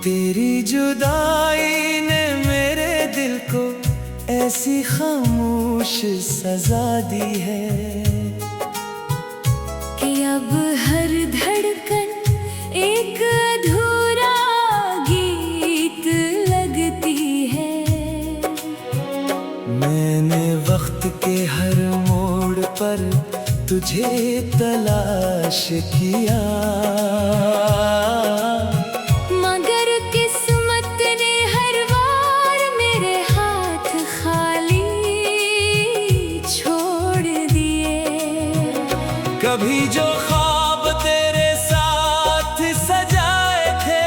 तेरी जुदाई ने मेरे दिल को ऐसी खामोश सजा दी है कि अब हर धड़कन एक अधूरा गीत लगती है। मैंने वक्त के हर मोड़ पर तुझे तलाश किया, मगर किस्मत ने हर बार मेरे हाथ खाली छोड़ दिए। कभी जो ख्वाब तेरे साथ सजाए थे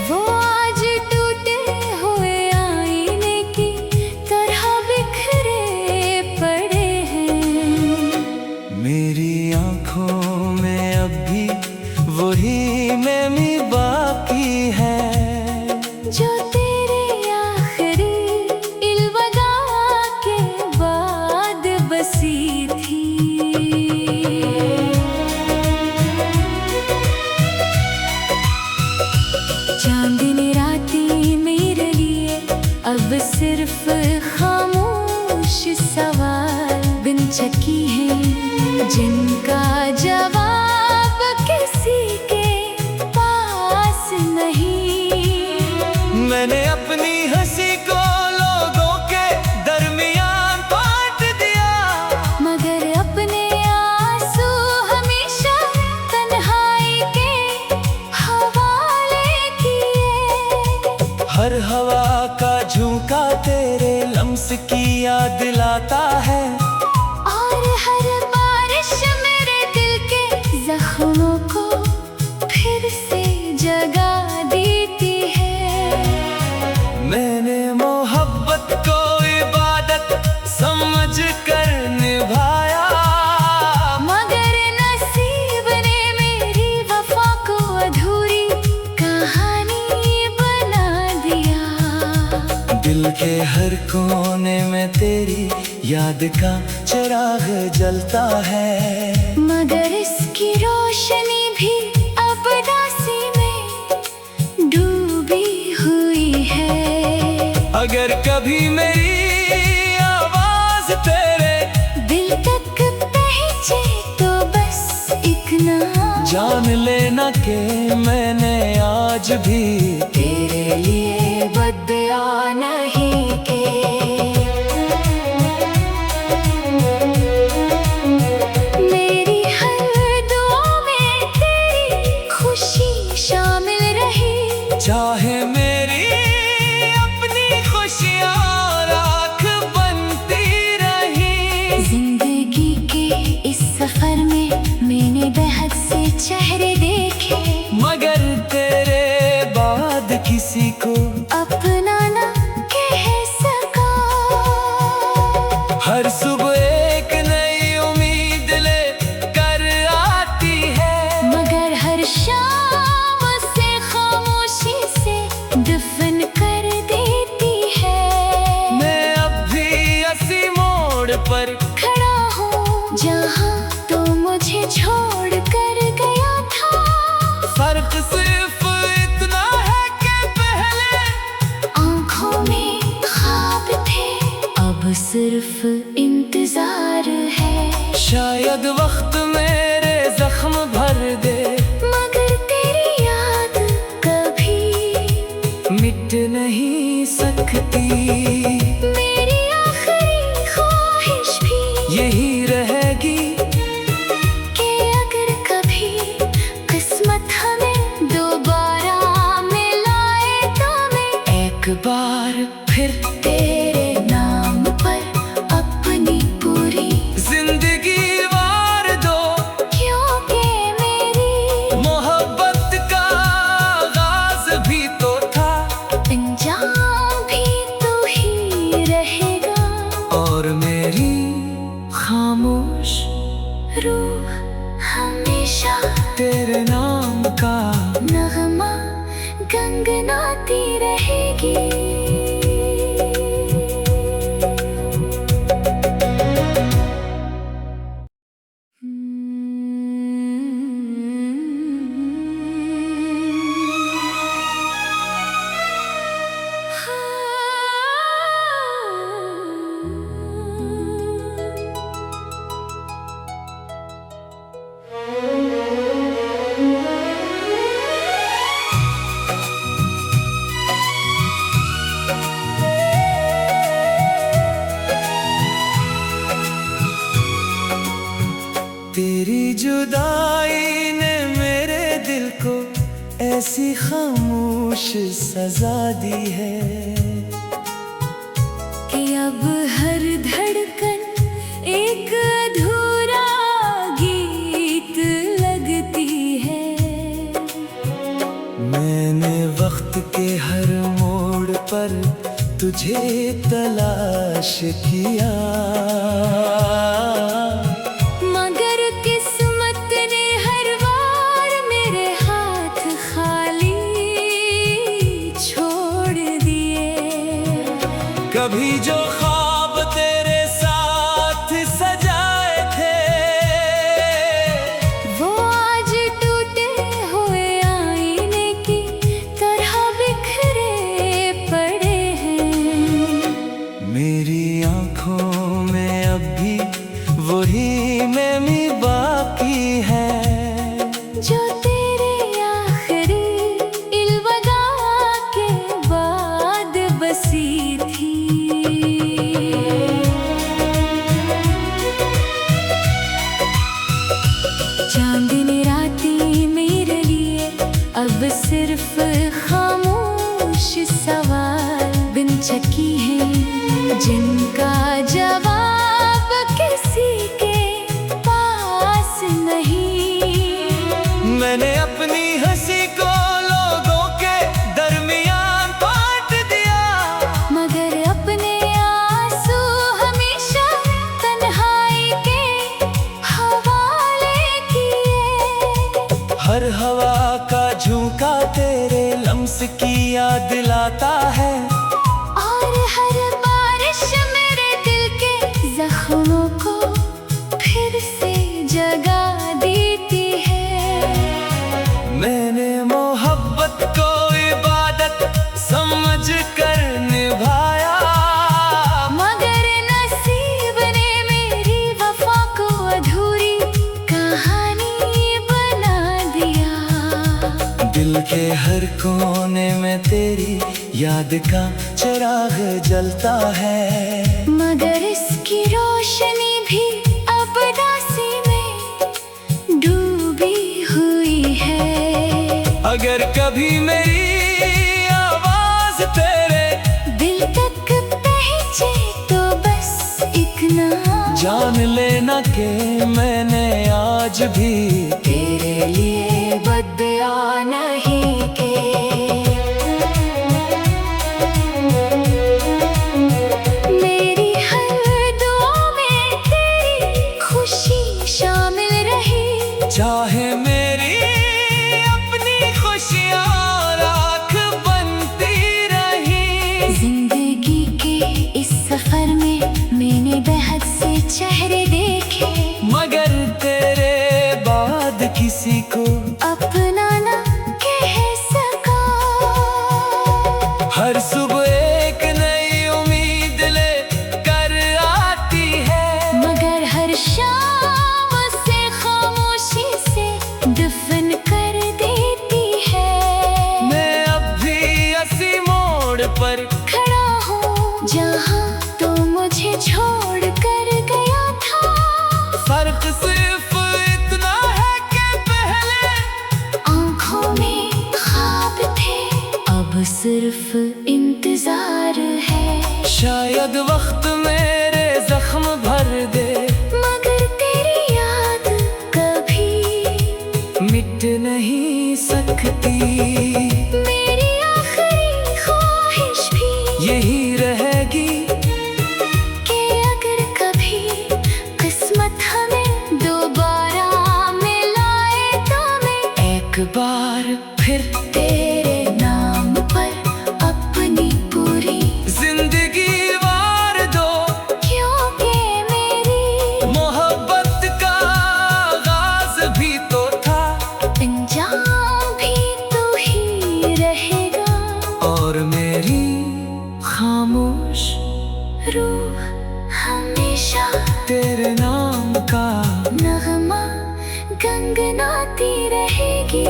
वो आज टूटे हुए आईने की तरह बिखरे पड़े हैं। मेरी आंखों में अब भी वही मैमी बाकी है जो तेरे आखिरी इल्वदा के बाद बसी थी। चांदनी रातें मेरे लिए अब सिर्फ खामोश सवाल बिन चकी हैं, जिनका जवाब किसी के पास नहीं। मैंने अपनी हंसी को लोगों के दरमियान बांट दिया, मगर अपने आंसू हमेशा तन्हाई के हवाले किए। हर हवा का झोंका तेरे लम्स की याद दिलाता है, और हर बारिश मेरे दिल के जख्मों को फिर से जगा देती है। मैंने मोहब्बत को इबादत समझ कर निभाया, मगर नसीब ने मेरी वफा को अधूरी कहानी बना दिया। दिल के हर कोने में तेरी याद का चिराग जलता है, मगर इसकी रोशनी भी अब दासी में डूबी हुई है। अगर कभी मेरी आवाज तेरे दिल तक पहुंचे तो बस एक नाम जान लेना कि मैंने आज भी तेरे लिए बदया नहीं के। मेरी हर दुआ में तेरी खुशी शामिल रही, चाहे मेरी अपनी खुशियाँ राख बनती रही। जिंदगी के इस सफर में मैंने बेहद से चेहरे देखे, मगर तेरे बाद किसी को अपना ना कह सका। हर सुबह एक नई उम्मीद ले कर आती है, मगर हर शाम से खामोशी से दफन कर देती है। मैं अब भी इसी मोड़ पर खड़ा हूँ जहाँ तो मुझे छोड़ कर गया था। फर्क सिर्फ इतना है कि पहले आँखों में ख्वाब थे, अब सिर्फ इंतजार है। शायद वक्त मेरे जख्म भर दे, मगर तेरी याद कभी मिट नहीं सकती। मेरी आखिरी ख्वाहिश भी यही रहेगी कि अगर कभी किस्मत हमें दोबारा मिलाए तो मैं एक बार फिर तेरे नाम पर अपनी पूरी जिंदगी वार दो, क्योंकि मेरी मोहब्बत का आगाज भी तो था अंजाम भी तू ही रहेगा। और मेरी खामोश रूह हमेशा तेरे नाम का नगमा गंगनाती रहेगी। ऐसी खामोश सजा दी है कि अब हर धड़कन एक अधूरा गीत लगती है। मैंने वक्त के हर मोड़ पर तुझे तलाश किया, मगर किस्मत ने हर बार मेरे हाथ खाली छोड़ दिए। कभी जो ख्वाब तेरे साथ सजाए थे वो आज टूटे हुए आईने की तरह बिखरे पड़े हैं। मेरी आंखों में अब भी वही मैमी बाकी है जो तेरे आखिरी इल्वदा के बाद बसी थी। चांदनी रातें मेरे लिए अब सिर्फ खामोश सवाल बिन चकी हैं, जिनका जवाब किसी के पास नहीं। मैंने अपनी हंसी को लोगों के दरमियान बांट दिया, मगर अपने आंसू हमेशा तन्हाई के हवाले किए। हर हवा का झोंका तेरे लम्स की याद दिलाता है, और हर बारिश मेरे दिल के जख्मों को फिर से जगा देती है। मैंने मोहब्बत को इबादत समझ कर निभाया, मगर नसीब ने मेरी वफा को अधूरी कहानी बना दिया। दिल के हर कोने में तेरी याद का चिराग जलता है, मगर इसकी रोशनी भी अब दासी में डूबी हुई है। अगर कभी मेरी आवाज तेरे दिल तक पहुंचे तो बस इतना जान लेना कि मैंने आज भी तेरे लिए बदया नहीं के। मेरी हर दुआ में तेरी खुशी शामिल रही, चाहे मेरी अपनी खुशियाँ राख बनती रही। जिंदगी के इस सफर में मैंने बेहद से चेहरे देखे, मगर तेरे बाद किसी को अपना ना कह सका। हर सुबह एक नई उम्मीद ले कर आती है, मगर हर शाम उसे खामोशी से दफन कर देती है। मैं अब भी इसी मोड़ पर खड़ा हूँ जहाँ तो मुझे छोड़ कर गया था। फर्क सिर्फ इतना है कि पहले आँखों में ख्वाब थे, अब सिर्फ इंतजार है। शायद वक्त मेरे जख्म भर दे, मगर तेरी याद कभी मिट नहीं सकती। मेरी आखिरी ख्वाहिश भी यही रहेगी कि अगर कभी किस्मत हमें दोबारा मिलाए तो मैं एक बार फिर तेरे नाम पर अपनी पूरी जिंदगी वार दो, क्योंकि मेरी मोहब्बत का आगाज भी तो था अंजाम भी तू ही रहेगा। और मेरी खामोश रूह हमेशा तेरे नाम का नगमा गंगनाती रहेगी।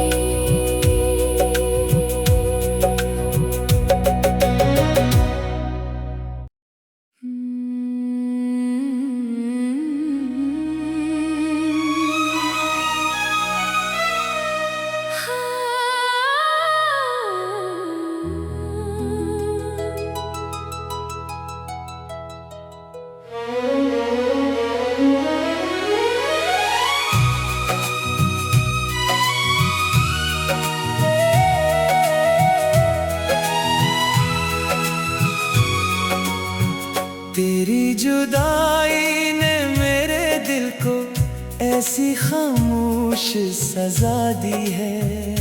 कैसी खामोश सजा दी है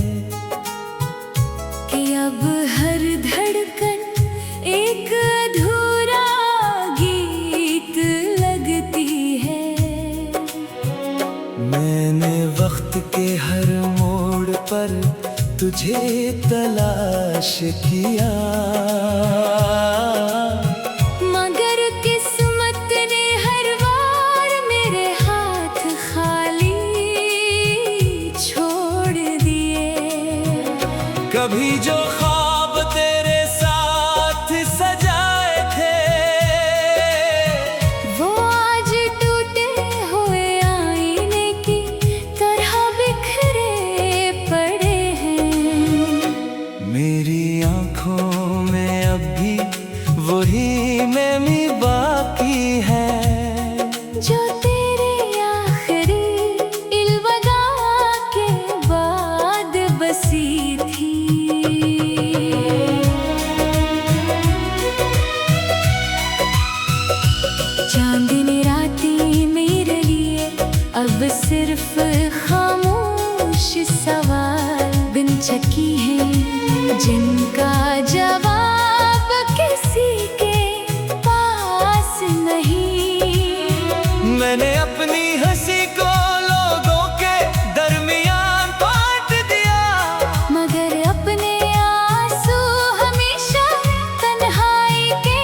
कि अब हर धड़कन एक अधूरा गीत लगती है। मैंने वक्त के हर मोड़ पर तुझे तलाश किया, मगर किस्मत ने हर बार मेरे हाथ खाली छोड़ दिए। कभी जो ख्वाब तेरे साथ सजाए थे वो आज टूटे हुए आईने की तरह बिखरे पड़े हैं। मेरी आंखों में अब भी वही मैमी बाकी है जो तेरे आखिरी इल्वदा के बाद बसी थी। चांदनी रातें मेरे लिए अब सिर्फ खामोश सवाल बिन चकी हैं, जिनका जवाब किसी के पास नहीं। मैंने अपनी हंसी को लोगों के दरमियान बांट दिया, मगर अपने आंसू हमेशा तन्हाई के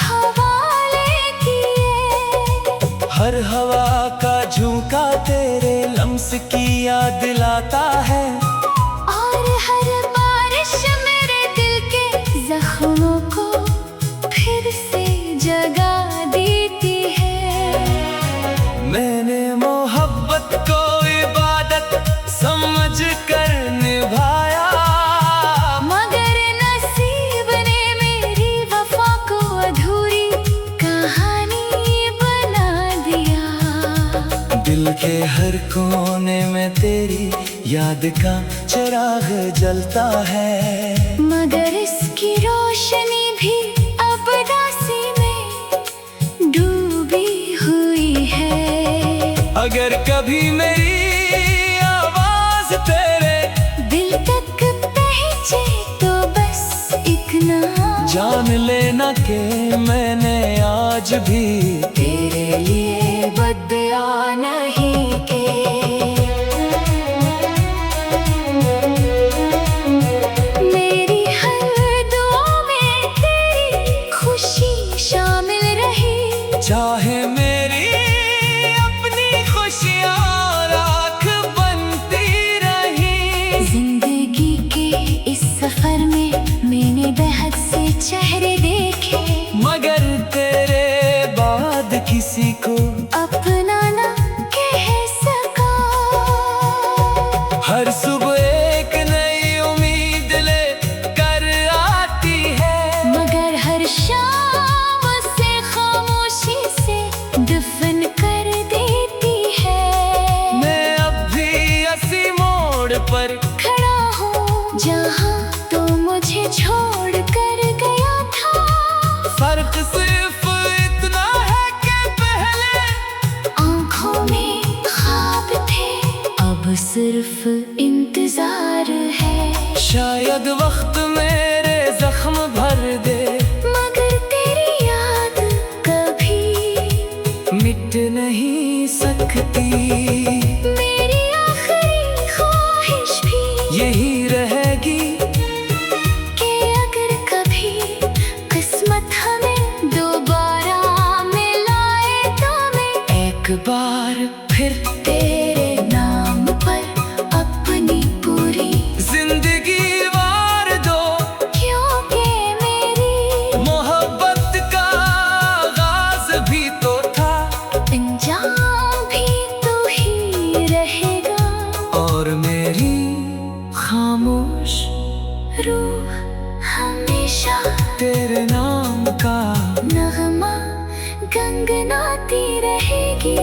हवाले किए। हर हवा का झोंका तेरे लम्स की याद दिलाता है, और हर बारिश मेरे दिल के जख्मों को फिर से जगा देती है। मैंने मोहब्बत को इबादत समझ कर निभाया, मगर नसीब ने मेरी वफा को अधूरी कहानी बना दिया। दिल के हर कोने में तेरी याद का चिराग जलता है, मगर इसकी रोशनी भी अब रास्ते में डूबी हुई है। अगर कभी मेरी आवाज तेरे दिल तक पहुंचे तो बस इतना जान लेना कि मैंने आज भी तेरे लिए बदया नहीं के। मेरी हर दुआ में तेरी खुशी शामिल रही, चाहे मेरी अपनी खुशियाँ राख बनती रही। जिंदगी के इस सफर में मैंने बेहद से चेहरे देखे, मगर तेरे बाद किसी को अपना ना कह सका। हर सुबह एक नई उम्मीद ले कर आती है, मगर हर शाम से खामोशी से दफन कर देती है। मैं अब भी इसी मोड़ पर खड़ा हूँ जहाँ तो मुझे छोड़ कर गया था। फर्क सिर्फ इतना है कि पहले आँखों में ख्वाब थे, अब सिर्फ इंतजार है। शायद वक्त मेरे जख्म भर दे, मगर तेरी याद कभी मिट नहीं सकती। मेरी आखिरी ख्वाहिश भी यही रहेगी कि अगर कभी किस्मत हमें दोबारा मिलाए तो मैं एक बार फिर तेरे नाम पर अपनी पूरी जिंदगी वार दो, क्योंकि मेरी मोहब्बत का आगाज भी तो था अंजाम भी तू ही रहेगा। और मेरी खामोश रूह हमेशा तेरे नाम का नगमा गंगनाती रहेगी।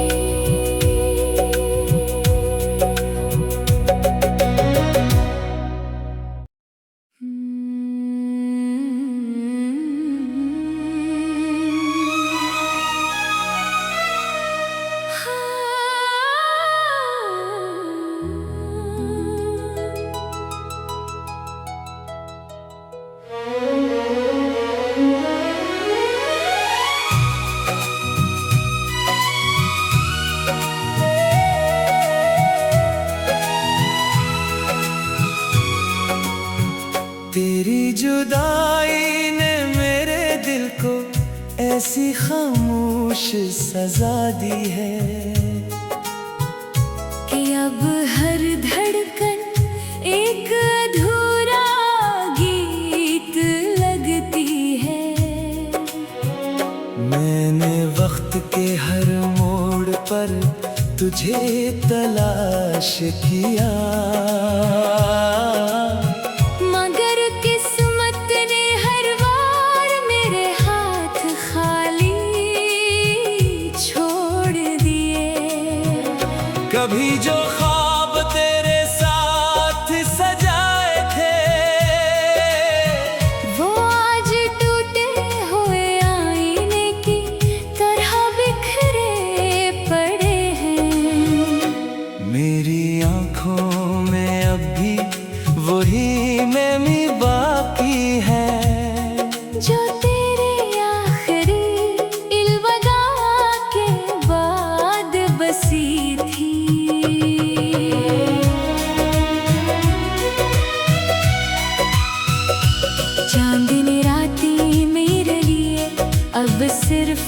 तेरी जुदाई ने मेरे दिल को ऐसी खामोश सजा दी है कि अब हर धड़कन एक अधूरा गीत लगती है। मैंने वक्त के हर मोड़ पर तुझे तलाश किया, मगर किस्मत ने हर बार मेरे हाथ खाली छोड़ दिए। कभी जो ख्वाब तेरे साथ सजाए थे वो आज टूटे हुए आईने की तरह बिखरे पड़े हैं। मेरी आंखों में अब भी वही मैमी बाकी है जो तेरे आखिरी इल्वदा के बाद बसी थी। चांदनी रातें मेरे लिए अब सिर्फ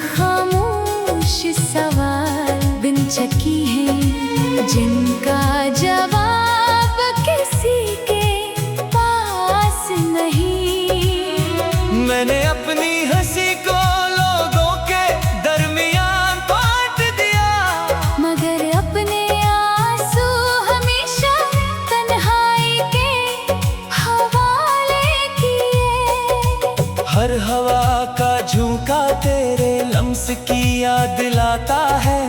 खामोश सवाल बिन चकी हैं, जिनका जवाब किसी के पास नहीं। मैंने अपनी हंसी को लोगों के दरमियान बांट दिया, मगर अपने आंसू हमेशा तन्हाई के हवाले किए। हर हवा का झोंका तेरे लम्स की याद दिलाता है,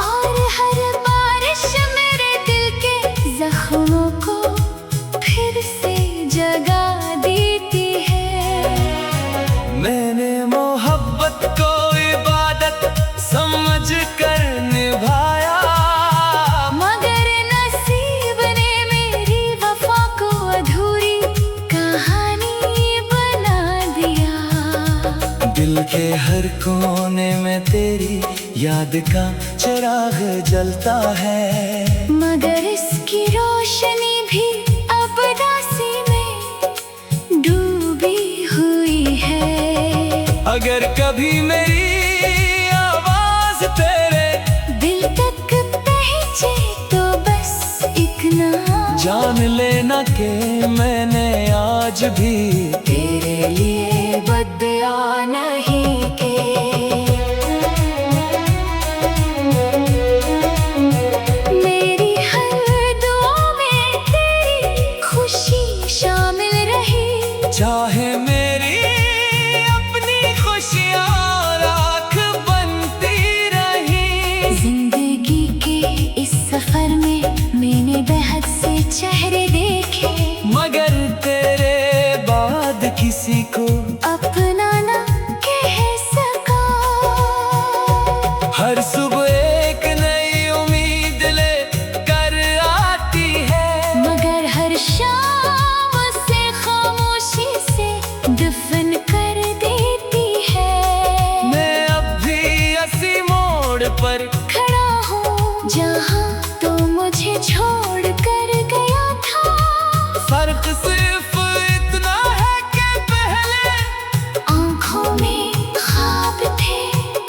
और हर बारिश मेरे दिल के जख्मों को फिर से जगा देती है। मैंने मोहब्बत को इबादत समझ कर निभाया, मगर नसीब ने मेरी वफा को अधूरी कहानी बना दिया। दिल के हर कोने में तेरी याद का चिराग जलता है, मगर इसकी रोशनी भी अब दासी में डूबी हुई है। अगर कभी मेरी आवाज तेरे दिल तक पहुंचे तो बस इतना जान लेना कि मैंने आज भी तेरे लिए बदया नहीं के। मेरी हर दुआ में तेरी खुशी शामिल रही, चाहे मेरी अपनी खुशियाँ राख बनती रही। जिंदगी के इस सफर में मैंने बेहद से चेहरे देखे, मगर तेरे बाद किसी को अपना ना कह सका। हर सुबह एक नई उम्मीद ले कर आती है, मगर हर शाम से खामोशी से दफन कर देती है। मैं अब भी इसी मोड़ पर खड़ा हूँ जहाँ तो मुझे छोड़ कर गया था। फर्क सिर्फ इतना है कि पहले आँखों में ख्वाब थे,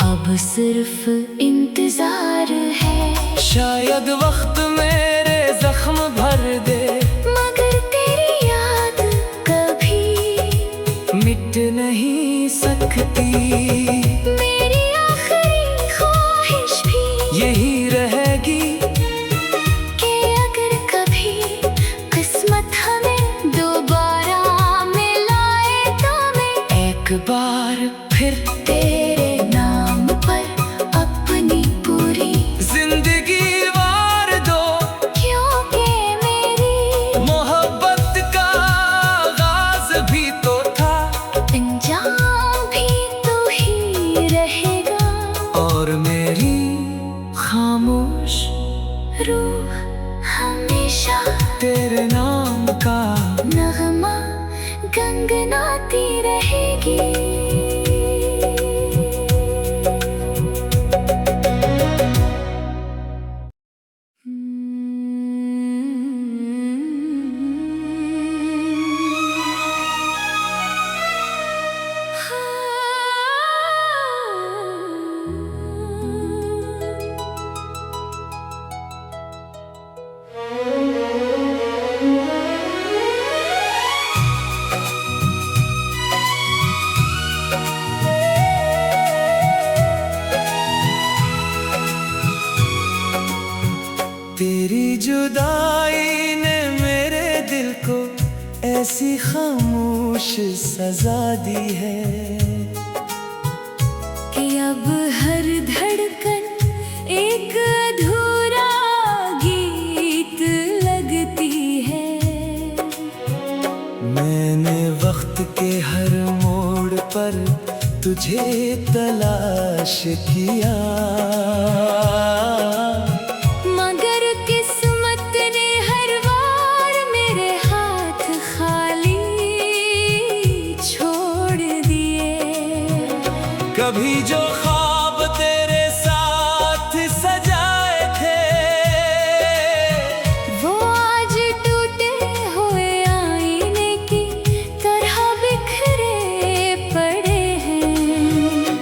अब सिर्फ इंतजार है। शायद वक्त मेरे जख्म भर दे, मगर तेरी याद कभी मिट नहीं सकती। मेरी आखिरी ख्वाहिश भी यही रहेगी कि अगर कभी किस्मत हमें दोबारा मिलाए तो मैं एक बार फिर तेरे नाम पर अपनी पूरी जिंदगी वार दो, क्योंकि मेरी मोहब्बत का आगाज भी तो था अंजाम भी तू ही रहेगा। और मेरी खामोश रूह हमेशा तेरे नाम का नगमा गंगनाती रहेगी। कैसी खामोश सजा दी है कि अब हर धड़कन एक अधूरा गीत लगती है। मैंने वक्त के हर मोड़ पर तुझे तलाश किया, मगर किस्मत ने हर बार मेरे हाथ खाली छोड़ दिए। कभी जो ख्वाब तेरे साथ सजाए थे वो आज टूटे हुए आईने की तरह बिखरे पड़े हैं।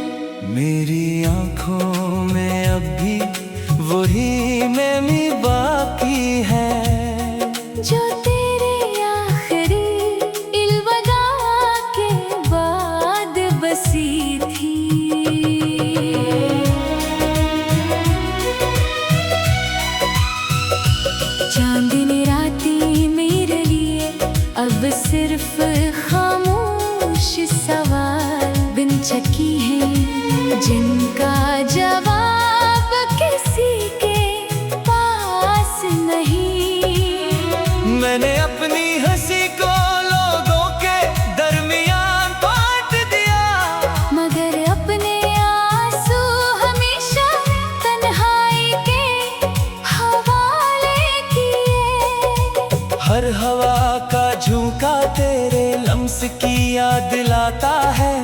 मेरी आंखों में अब भी वही मैमी बाकी है जो तेरे आखिरी इल्वदा के बाद बसी थी। चांदनी रातें मेरे लिए अब सिर्फ खामोश सवाल बिन चकी हैं, जिनका जवाब किसी के पास नहीं। मैंने अपनी हंसी को लोगों के दरमियान बांट दिया, मगर अपने आंसू हमेशा तन्हाई के हवाले किए। हर हवा का झोंका तेरे लम्स की याद दिलाता है,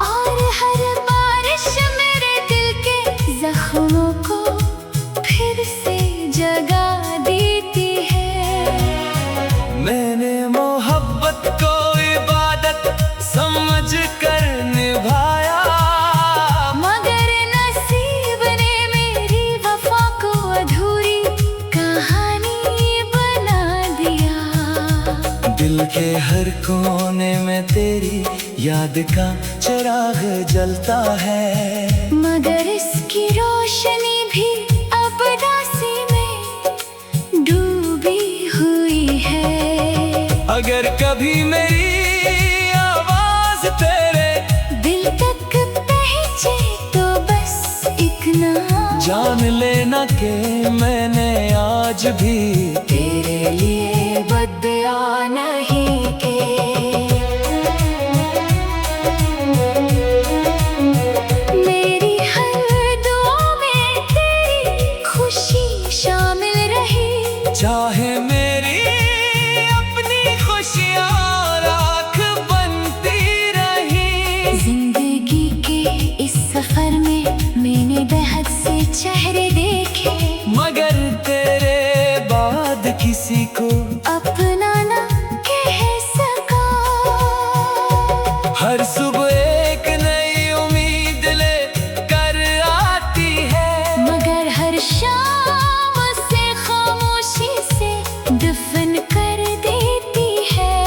और हर बारिश मेरे दिल के जख्मों को फिर से जगा देती है। मैंने मोहब्बत को इबादत समझ कर निभाया, मगर नसीब ने मेरी वफा को अधूरी कहानी बना दिया। दिल के हर कोने में तेरी याद का चिराग जलता है, मगर इसकी रोशनी भी अब रास्ते में डूबी हुई है। अगर कभी मेरी आवाज तेरे दिल तक पहुंचे तो बस इतना जान लेना कि मैंने आज भी तेरे लिए बदया नहीं के। मेरी हर दुआ में तेरी खुशी शामिल रही, चाहे मेरी अपनी खुशियाँ राख बनती रही। जिंदगी के इस सफर में मैंने बेहद से चेहरे देखे, मगर तेरे बाद किसी को अपना ना कह सका। हर सुबह एक नई उम्मीद ले कर आती है, मगर हर शाम से खामोशी से दफन कर देती है।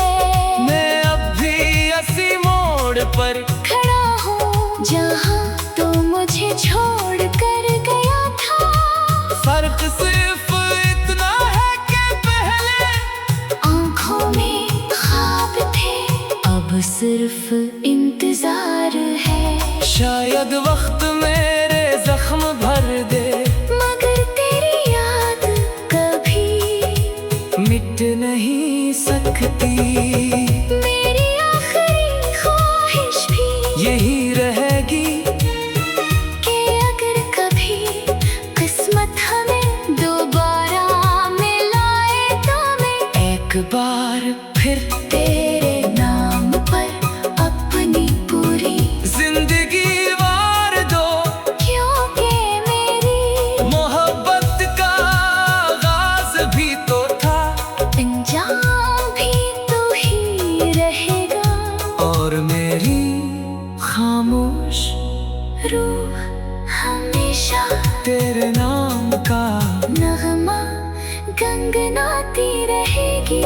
मैं अब भी इसी मोड़ पर खड़ा हूँ जहाँ तो मुझे छोड़ कर गया था। फर्क सिर्फ इतना है कि पहले आँखों में ख्वाब थे, अब सिर्फ इंतजार है। शायद वक्त मेरे जख्म भर दे, मगर तेरी याद कभी मिट नहीं सकती। मेरी आखिरी ख्वाहिश भी यही रहेगी कि अगर कभी किस्मत हमें दोबारा मिलाए तो मैं एक बार फिर तेरे नाम पर अपनी पूरी जिंदगी वार दो, क्योंकि मेरी मोहब्बत का आगाज भी तो था अंजाम भी तू ही रहेगा। और मेरी खामोश रूह हमेशा तेरे नाम का नगमा गंगनाती रहेगी।